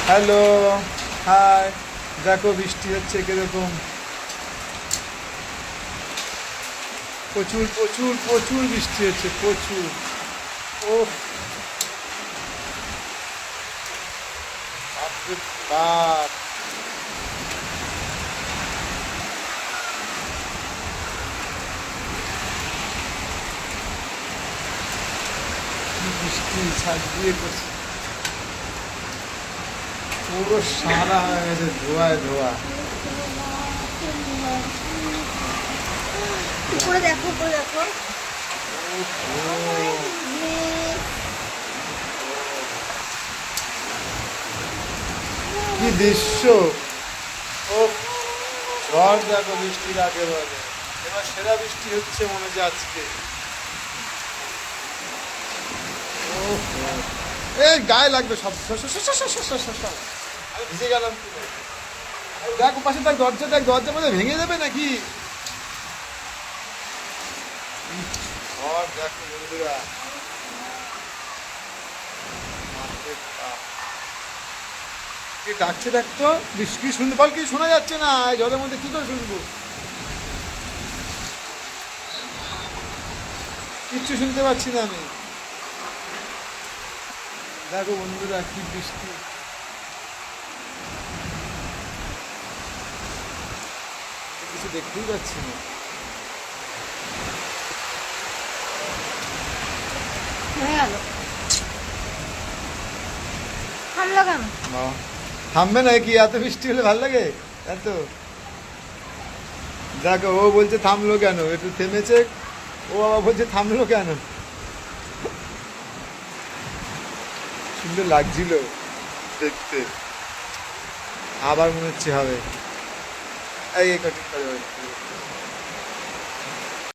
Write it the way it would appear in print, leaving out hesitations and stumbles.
Hello, high. দেখো বৃষ্টি হচ্ছে কিরকম, প্রচুর প্রচুর প্রচুর বৃষ্টি হচ্ছে, প্রচুর। ও বাপরে বাপ, কি বৃষ্টি ছাদ দিয়ে করছে, পুরো সারা হয়ে গেছে, ধোয়ায় ধোয়া। উপরে দেখো, উপরে দেখো। ওহো, কি দৃশ্য! ও ঝড় দেখো বৃষ্টির আগে বলে, এবার সেরা বৃষ্টি হচ্ছে মনে হচ্ছে আজকে। ওহো, এই গায়ে লাগবে সব, আমি ভিজে গেলাম পুরো। এই দেখ পাশে দেখ, দরজা দেখ, দরজা মধ্যে ভেঙে যাবে নাকি? ঝড় দেখো বন্ধুরা, বাপরে বাপ। কে ডাকছে দেখ তো, কি শুনতে বল, কি শোনা যাচ্ছে না এই জলের মধ্যে, কি করে শুনবো? কিচ্ছু শুনতে পাচ্ছি না আমি। দেখো বন্ধুরা কি বৃষ্টি, কিছু দেখতেই পাচ্ছি না। হয়ে গেল, থামলো কেন? বাহ, থামবে না কি? এত বৃষ্টি হলে ভালো লাগে এত? দেখো ও বলছে থামলো কেন, একটু থেমেছে, ও আবার বলছে থামলো কেন। সুন্দর লাগছিল দেখতে, আবার মনে হচ্ছে হবে। এই কঠিন করে